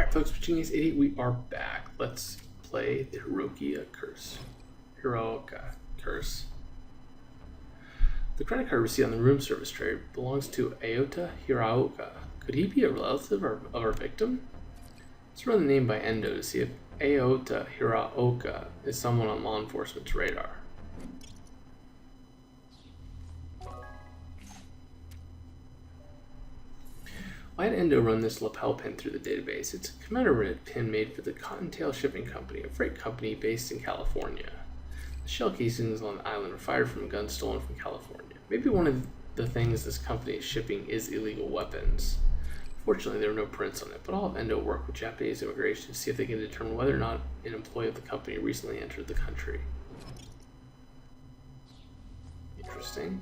Alright folks, watching Ace 88, we are back. Let's play the Hiraoka curse. The credit card received on the room service tray belongs to Aota Hiraoka. Could he be a relative of our victim? Let's run the name by Endo to see if Aota Hiraoka is someone on law enforcement's radar. I had Endo run this lapel pin through the database. It's a commemorative pin made for the Cottontail Shipping Company, a freight company based in California. The shell casings on the island were fired from a gun stolen from California. Maybe one of the things this company is shipping is illegal weapons. Fortunately, there were no prints on it, but I'll have Endo work with Japanese immigration to see if they can determine whether or not an employee of the company recently entered the country. Interesting.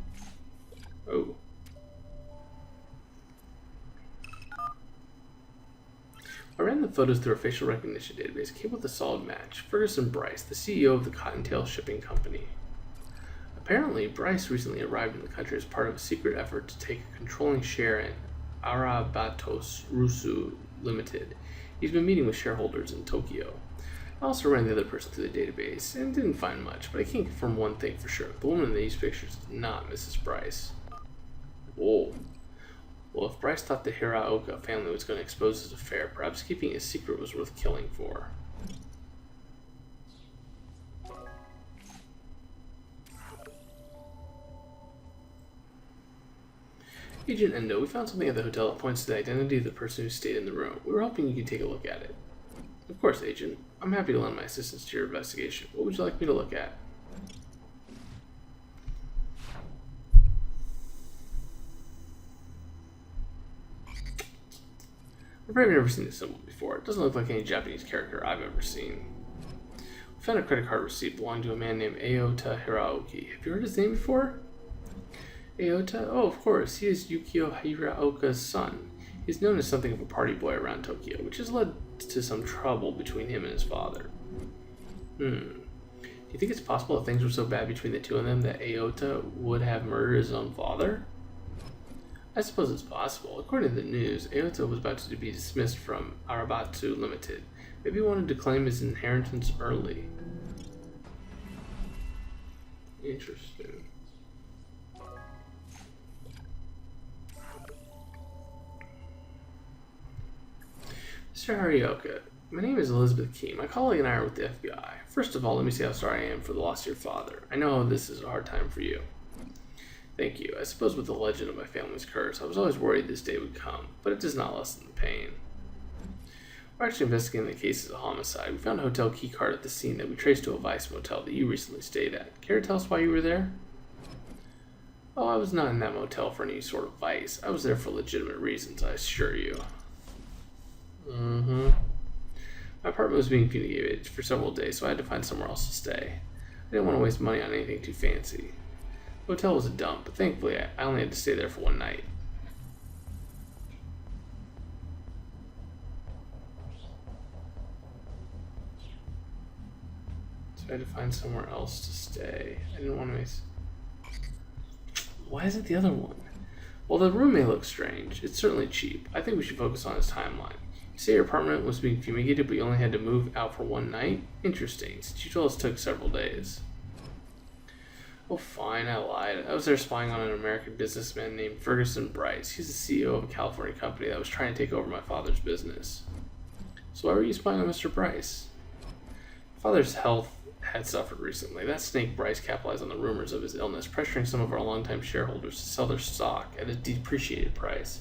Oh. I ran the photos through a facial recognition database and came with a solid match. Ferguson Bryce, the CEO of the Cottontail Shipping Company. Apparently, Bryce recently arrived in the country as part of a secret effort to take a controlling share in Arabatos Rusu Limited. He's been meeting with shareholders in Tokyo. I also ran the other person through the database and didn't find much, but I can confirm one thing for sure. The woman in these pictures is not Mrs. Bryce. Whoa. Well, if Bryce thought the Hiraoka family was going to expose his affair, perhaps keeping his secret was worth killing for. Agent Endo, we found something at the hotel that points to the identity of the person who stayed in the room. We were hoping you could take a look at it. Of course, Agent. I'm happy to lend my assistance to your investigation. What would you like me to look at? I've probably never seen this symbol before. It doesn't look like any Japanese character I've ever seen. We found a credit card receipt belonging to a man named Aota Hiraoki. Have you heard his name before? Aota? Oh, of course. He is Yukio Hiraoka's son. He's known as something of a party boy around Tokyo, which has led to some trouble between him and his father. Do you think it's possible that things were so bad between the two of them that Aota would have murdered his own father? I suppose it's possible. According to the news, Aota was about to be dismissed from Arabatsu Limited. Maybe he wanted to claim his inheritance early. Interesting. Mr. Hiraoka, my name is Elizabeth Key. My colleague and I are with the FBI. First of all, let me say how sorry I am for the loss of your father. I know this is a hard time for you. Thank you. I suppose with the legend of my family's curse, I was always worried this day would come, but it does not lessen the pain. We're actually investigating the case as a homicide. We found a hotel key card at the scene that we traced to a Vice motel that you recently stayed at. Care to tell us why you were there? Oh, I was not in that motel for any sort of vice. I was there for legitimate reasons, I assure you. My apartment was being fumigated for several days, so I had to find somewhere else to stay. I didn't want to waste money on anything too fancy. The hotel was a dump, but thankfully I only had to stay there for one night. So I had to find somewhere else to stay. I didn't want to waste... Why is it the other one? Well, the room may look strange. It's certainly cheap. I think we should focus on his timeline. You say your apartment was being fumigated, but you only had to move out for one night? Interesting, since you told us it took several days. Oh, fine, I lied. I was there spying on an American businessman named Ferguson Bryce. He's the CEO of a California company that was trying to take over my father's business. So why were you spying on Mr. Bryce? My father's health had suffered recently. That snake Bryce capitalized on the rumors of his illness, pressuring some of our longtime shareholders to sell their stock at a depreciated price.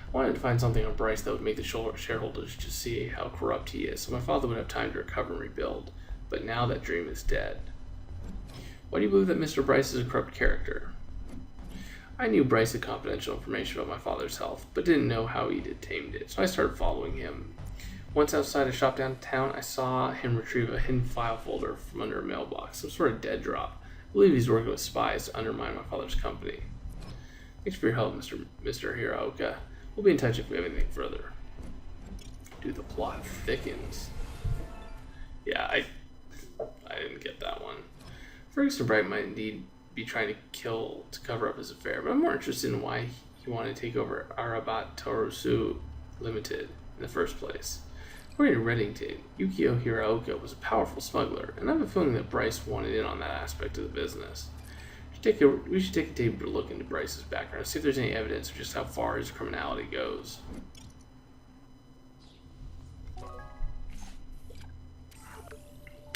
I wanted to find something on Bryce that would make the shareholders just see how corrupt he is, so my father would have time to recover and rebuild. But now that dream is dead. Why do you believe that Mr. Bryce is a corrupt character? I knew Bryce had confidential information about my father's health, but didn't know how he'd obtained it, so I started following him. Once outside a shop downtown, I saw him retrieve a hidden file folder from under a mailbox, some sort of dead drop. I believe he's working with spies to undermine my father's company. Thanks for your help, Mr. Hiraoka. We'll be in touch if we have anything further. Dude, the plot thickens. Yeah, I didn't get that one. Ferguson Bright might indeed be trying to cover up his affair, but I'm more interested in why he wanted to take over Arabat Torusu Limited in the first place. According to Reddington, Yukio Hiraoka was a powerful smuggler, and I have a feeling that Bryce wanted in on that aspect of the business. We should take a deeper look into Bryce's background and see if there's any evidence of just how far his criminality goes.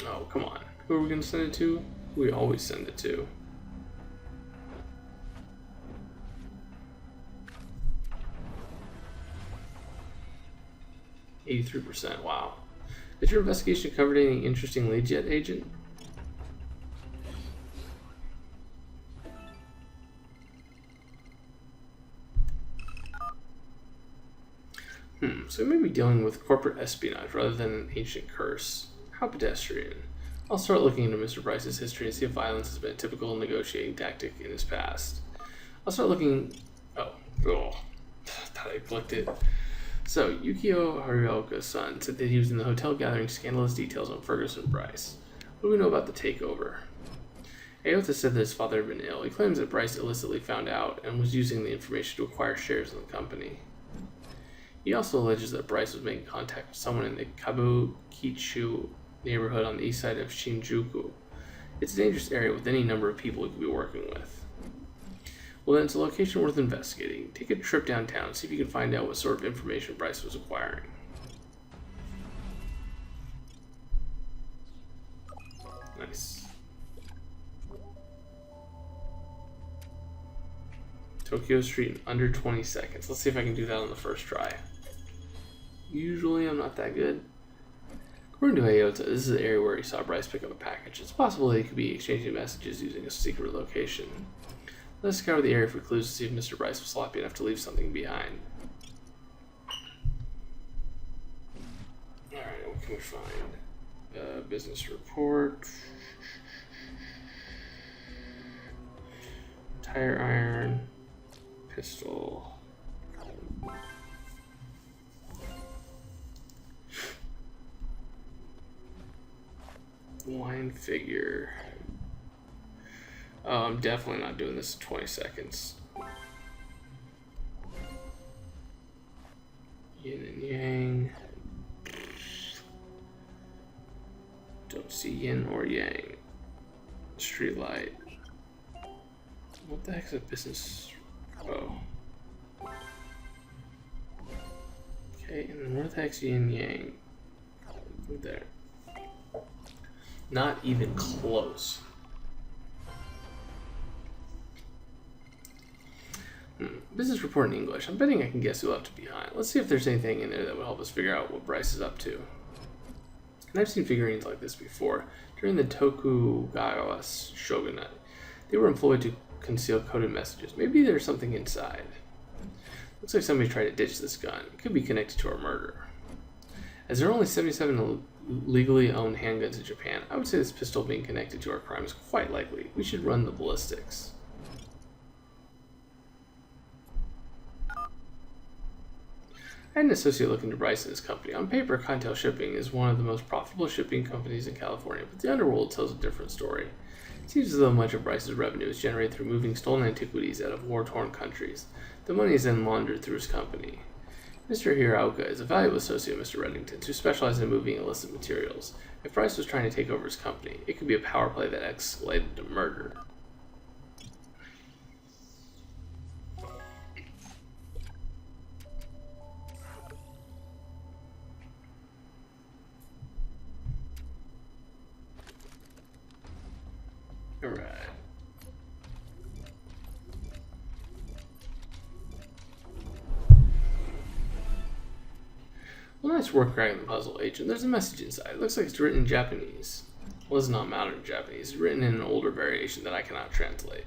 Oh, come on. Who are we going to send it to? Who we always send it to. %. Wow. Has your investigation covered any interesting leads yet, Agent? So we may be dealing with corporate espionage rather than an ancient curse. How pedestrian. I'll start looking into Mr. Bryce's history and see if violence has been a typical negotiating tactic in his past. I'll start looking... Oh. Thought I clicked it. So, Yukio Hiraoka's son said that he was in the hotel gathering scandalous details on Ferguson Bryce. What do we know about the takeover? Ayota said that his father had been ill. He claims that Bryce illicitly found out and was using the information to acquire shares in the company. He also alleges that Bryce was making contact with someone in the Kabukicho neighborhood on the east side of Shinjuku. It's a dangerous area with any number of people he could be working with. Well, then it's a location worth investigating. Take a trip downtown and see if you can find out what sort of information Bryce was acquiring. Nice. Tokyo Street in under 20 seconds. Let's see if I can do that on the first try. Usually I'm not that good. According to Ayota, this is the area where he saw Bryce pick up a package. It's possible they could be exchanging messages using a secret location. Let's scour the area for clues to see if Mr. Bryce was sloppy enough to leave something behind. Alright, what can we find? Business report. Tire iron. Pistol. Wine figure. Oh, I'm definitely not doing this in 20 seconds. Yin and yang. Don't see yin or yang. Street light. What the heck is a business? Oh. Okay, and then where the heck's yin and yang? Right there. Not even close. Business report in English. I'm betting I can guess who left it behind. Let's see if there's anything in there that will help us figure out what Bryce is up to. And I've seen figurines like this before. During the Tokugawa shogunate, they were employed to conceal coded messages. Maybe there's something inside. Looks like somebody tried to ditch this gun. It could be connected to our murder. As there are only 77 legally owned handguns in Japan, I would say this pistol being connected to our crime is quite likely. We should run the ballistics. I had an associate look into Bryce and his company. On paper, Contel Shipping is one of the most profitable shipping companies in California, but the underworld tells a different story. It seems as though much of Bryce's revenue is generated through moving stolen antiquities out of war-torn countries. The money is then laundered through his company. Mr. Hiraoka is a valuable associate of Mr. Reddington's who specializes in moving illicit materials. If Bryce was trying to take over his company, it could be a power play that escalated to murder. Alright. Well, nice work cracking the puzzle, Agent. There's a message inside. It looks like it's written in Japanese. Well, it's not modern Japanese. It's written in an older variation that I cannot translate.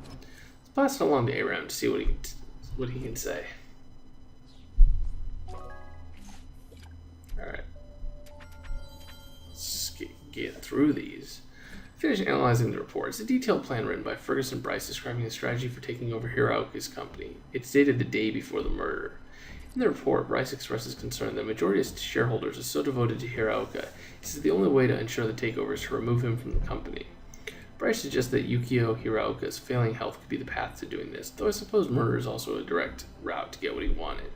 Let's pass it along to Aram to see what he can say. Alright. Let's get through these. Finish analyzing the report. It's a detailed plan written by Ferguson Bryce describing the strategy for taking over Hiraoka's company. It's dated the day before the murder. In the report, Bryce expresses concern that the majority of shareholders are so devoted to Hiraoka, he says the only way to ensure the takeover is to remove him from the company. Bryce suggests that Yukio Hiraoka's failing health could be the path to doing this, though I suppose murder is also a direct route to get what he wanted.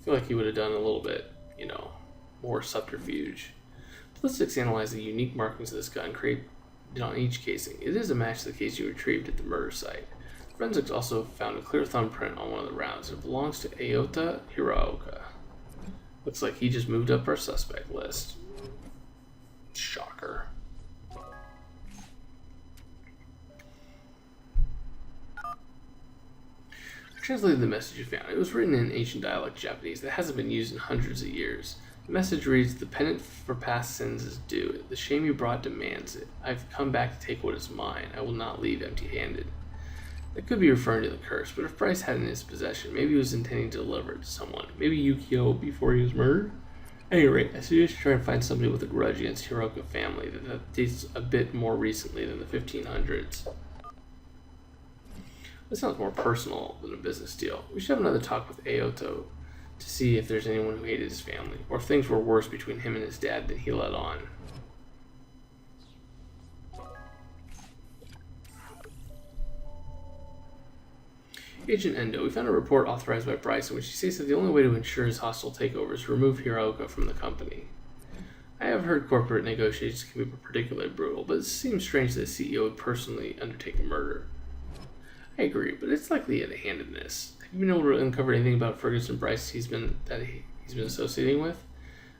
I feel like he would have done a little bit, more subterfuge. Ballistics analyzed the unique markings of this gun created on each casing. It is a match to the casing retrieved at the murder site. Forensics also found a clear thumbprint on one of the rounds. It belongs to Aota Hiraoka. Looks like he just moved up our suspect list. Shocker. I translated the message you found. It was written in ancient dialect Japanese that hasn't been used in hundreds of years. The message reads, "The penance for past sins is due. The shame you brought demands it. I've come back to take what is mine. I will not leave empty-handed." That could be referring to the curse, but if Bryce had it in his possession, maybe he was intending to deliver it to someone. Maybe Yukio before he was murdered? At any rate, I suggest you try and find somebody with a grudge against Hiraoka family that dates a bit more recently than the 1500s. This sounds more personal than a business deal. We should have another talk with Aoto to see if there's anyone who hated his family, or if things were worse between him and his dad than he let on. Agent Endo, we found a report authorized by Bryce in which he states that the only way to ensure his hostile takeover is to remove Hiraoka from the company. I have heard corporate negotiations can be particularly brutal, but it seems strange that the CEO would personally undertake a murder. I agree, but it's likely he had a hand in this. Have you been able to uncover anything about Ferguson Bryce he's been associating with?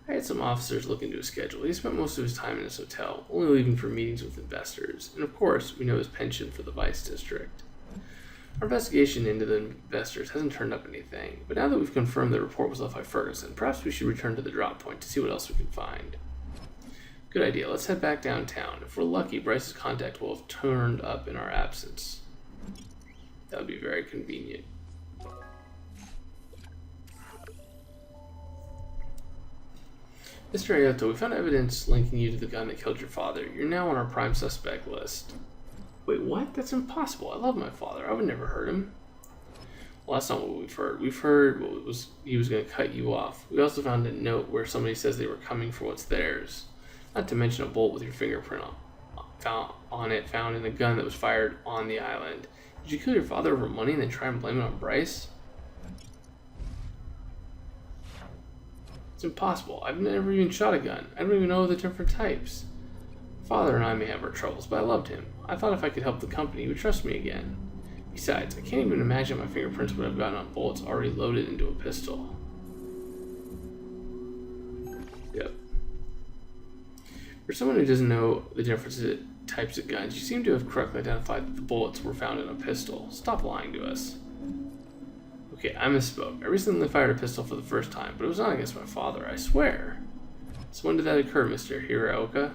I had some officers look into his schedule. He spent most of his time in his hotel, only leaving for meetings with investors, and of course, we know his penchant for the Vice District. Our investigation into the investors hasn't turned up anything, but now that we've confirmed the report was left by Ferguson, perhaps we should return to the drop point to see what else we can find. Good idea. Let's head back downtown. If we're lucky, Bryce's contact will have turned up in our absence. That would be very convenient. Mr. Aoto, we found evidence linking you to the gun that killed your father. You're now on our prime suspect list. Wait, what? That's impossible. I love my father. I would never hurt him. Well, that's not what we've heard. We've heard he was going to cut you off. We also found a note where somebody says they were coming for what's theirs. Not to mention a bolt with your fingerprint on it found in the gun that was fired on the island. Did you kill your father over money and then try and blame it on Bryce? It's impossible. I've never even shot a gun. I don't even know the different types. Father and I may have our troubles, but I loved him. I thought if I could help the company, he would trust me again. Besides, I can't even imagine my fingerprints would have gotten on bullets already loaded into a pistol. Yep. For someone who doesn't know the difference in types of guns, you seem to have correctly identified that the bullets were found in a pistol. Stop lying to us. Okay, I misspoke. I recently fired a pistol for the first time, but it was not against my father, I swear. So when did that occur, Mr. Hiraoka?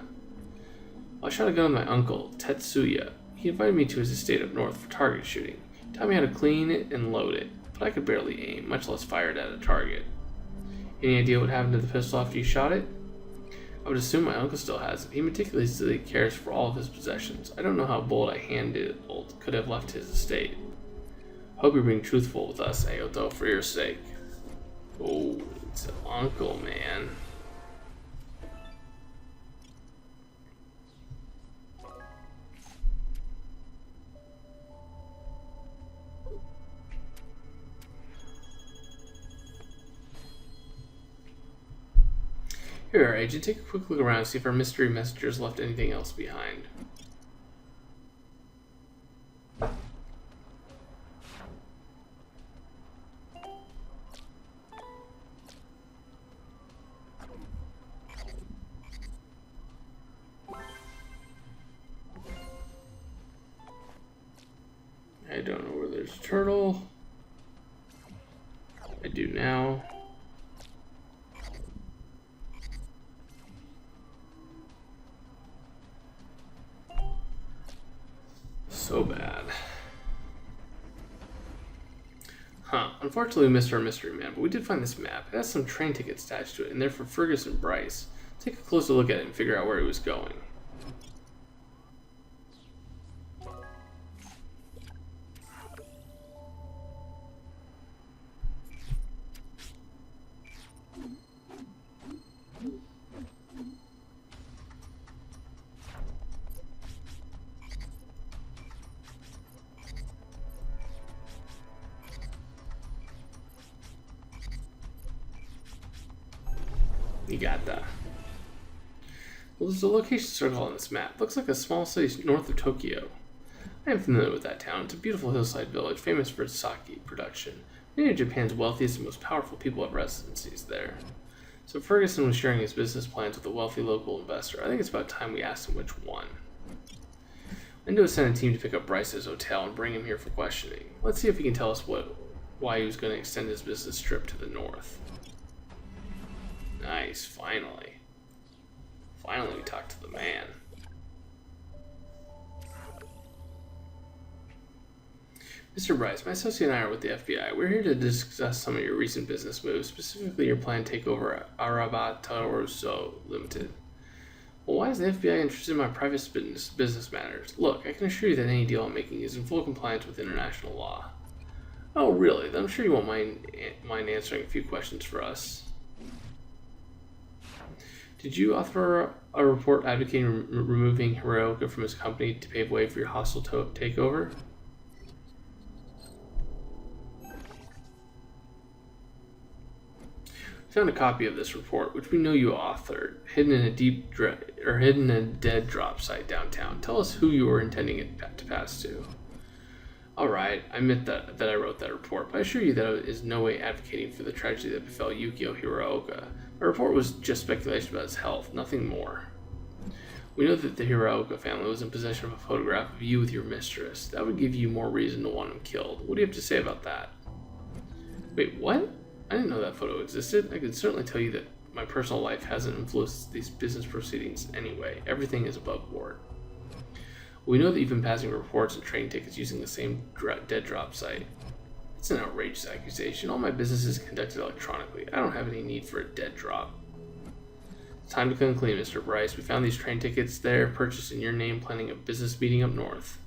I shot a gun with my uncle, Tetsuya. He invited me to his estate up north for target shooting. He taught me how to clean it and load it, but I could barely aim, much less fire it at a target. Any idea what happened to the pistol after you shot it? I would assume my uncle still has it. He meticulously cares for all of his possessions. I don't know how a bullet I handled could have left his estate. Hope you're being truthful with us, Aoto, for your sake. Oh, it's an uncle, man. Here, Agent, take a quick look around and see if our mystery messengers left anything else behind. I don't know where there's a turtle. I do now. So bad. Unfortunately, we missed our mystery man, but we did find this map. It has some train tickets attached to it, and they're for Ferguson Bryce. Take a closer look at it and figure out where he was going. You got that. Well, there's a location circle on this map. Looks like a small city north of Tokyo. I am familiar with that town. It's a beautiful hillside village, famous for its sake production. Many of Japan's wealthiest and most powerful people have residencies there. So Ferguson was sharing his business plans with a wealthy local investor. I think it's about time we asked him which one. Endo sent a team to pick up Bryce at his hotel and bring him here for questioning. Let's see if he can tell us why he was going to extend his business trip to the north. Nice, finally. Finally we talked to the man. Mr. Bryce, my associate and I are with the FBI. We're here to discuss some of your recent business moves, specifically your planned takeover at Arabataroso Limited. Well, why is the FBI interested in my private business matters? Look, I can assure you that any deal I'm making is in full compliance with international law. Oh, really? Then I'm sure you won't mind answering a few questions for us. Did you author a report advocating removing Hiraoka from his company to pave way for your hostile takeover? We found a copy of this report, which we know you authored, hidden in a dead drop site downtown. Tell us who you were intending it to pass to. All right, I admit that I wrote that report, but I assure you that it is no way advocating for the tragedy that befell Yukio Hiraoka. My report was just speculation about his health, nothing more. We know that the Hiraoka family was in possession of a photograph of you with your mistress. That would give you more reason to want him killed. What do you have to say about that? Wait, what? I didn't know that photo existed. I can certainly tell you that my personal life hasn't influenced these business proceedings anyway. Everything is above board. We know that you've been passing reports and train tickets using the same dead drop site. It's an outrageous accusation. All my business is conducted electronically. I don't have any need for a dead drop. It's time to come clean, Mr. Bryce. We found these train tickets there, purchased in your name, planning a business meeting up north.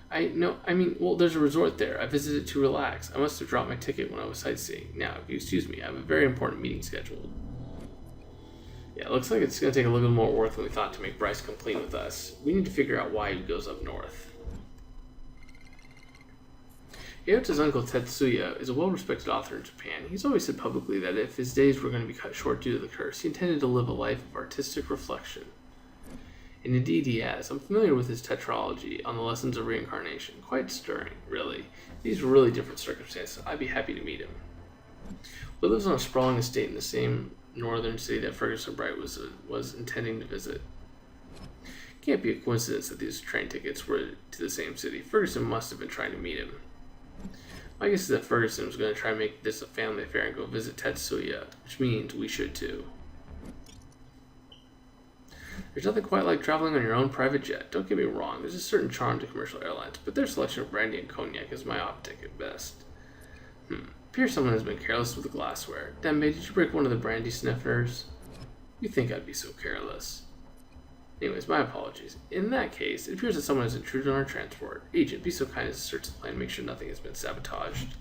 Well, there's a resort there. I visited to relax. I must have dropped my ticket when I was sightseeing. Now, if you excuse me, I have a very important meeting scheduled. Yeah, it looks like it's going to take a little bit more work than we thought to make Bryce come clean with us. We need to figure out why he goes up north. Iota's uncle Tetsuya is a well-respected author in Japan. He's always said publicly that if his days were going to be cut short due to the curse, he intended to live a life of artistic reflection. And indeed he has. I'm familiar with his tetralogy on the lessons of reincarnation. Quite stirring, really. These really different circumstances. I'd be happy to meet him. He lives on a sprawling estate in the same northern city that Ferguson Bright was intending to visit. Can't be a coincidence that these train tickets were to the same city. Ferguson must have been trying to meet him. My guess is that Ferguson was going to try and make this a family affair and go visit Tetsuya, which means we should too. There's nothing quite like traveling on your own private jet. Don't get me wrong, there's a certain charm to commercial airlines, but their selection of brandy and cognac is myopic at best. Appears someone has been careless with the glassware. Dembe, did you break one of the brandy sniffers? You think I'd be so careless. Anyways, my apologies. In that case, it appears that someone has intruded on our transport. Agent, be so kind as to search the plane and make sure nothing has been sabotaged.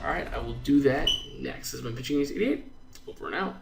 Alright, I will do that next. This has been Pitching Ace 88. Over and out.